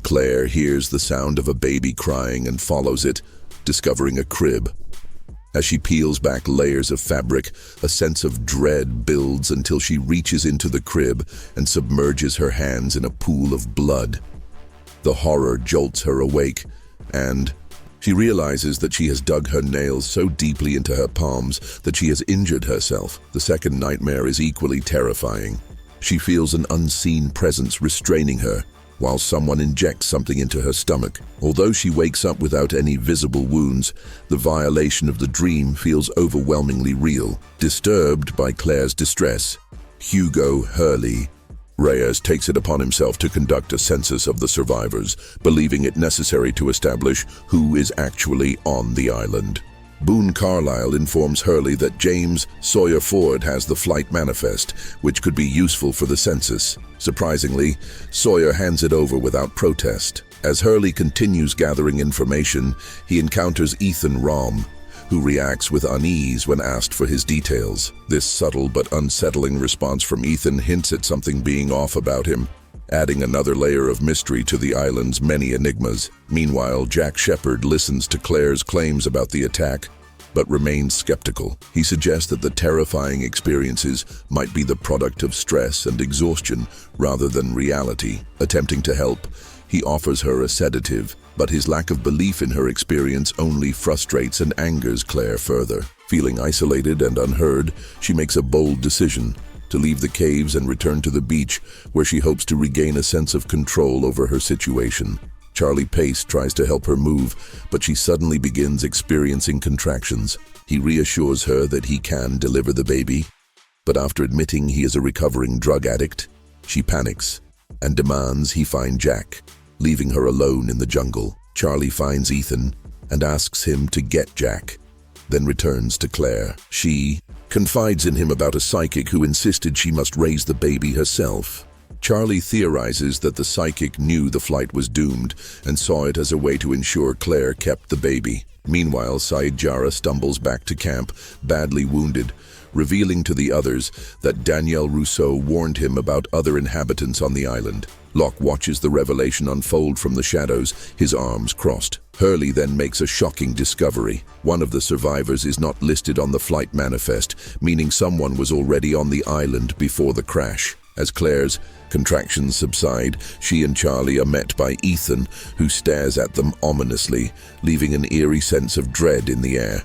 Claire hears the sound of a baby crying and follows it, discovering a crib. As she peels back layers of fabric, a sense of dread builds until she reaches into the crib and submerges her hands in a pool of blood. The horror jolts her awake, and she realizes that she has dug her nails so deeply into her palms that she has injured herself. The second nightmare is equally terrifying. She feels an unseen presence restraining her, while someone injects something into her stomach. Although she wakes up without any visible wounds, the violation of the dream feels overwhelmingly real. Disturbed by Claire's distress, Hugo Hurley Reyes takes it upon himself to conduct a census of the survivors, believing it necessary to establish who is actually on the island. Boone Carlyle informs Hurley that James Sawyer Ford has the flight manifest, which could be useful for the census. Surprisingly, Sawyer hands it over without protest. As Hurley continues gathering information, he encounters Ethan Rom, who reacts with unease when asked for his details. This subtle but unsettling response from Ethan hints at something being off about him, adding another layer of mystery to the island's many enigmas. Meanwhile, Jack Shepherd listens to Claire's claims about the attack, but remains skeptical. He suggests that the terrifying experiences might be the product of stress and exhaustion rather than reality. Attempting to help, he offers her a sedative, but his lack of belief in her experience only frustrates and angers Claire further. Feeling isolated and unheard, she makes a bold decision to leave the caves and return to the beach, where she hopes to regain a sense of control over her situation. Charlie Pace tries to help her move, but she suddenly begins experiencing contractions. He reassures her that he can deliver the baby, but after admitting he is a recovering drug addict, she panics and demands he find Jack, leaving her alone in the jungle. Charlie finds Ethan and asks him to get Jack, then returns to Claire. She confides in him about a psychic who insisted she must raise the baby herself. Charlie theorizes that the psychic knew the flight was doomed and saw it as a way to ensure Claire kept the baby. Meanwhile, Said Jara stumbles back to camp, badly wounded, revealing to the others that Danielle Rousseau warned him about other inhabitants on the island. Locke watches the revelation unfold from the shadows, his arms crossed. Hurley then makes a shocking discovery. One of the survivors is not listed on the flight manifest, meaning someone was already on the island before the crash. As Claire's contractions subside, she and Charlie are met by Ethan, who stares at them ominously, leaving an eerie sense of dread in the air.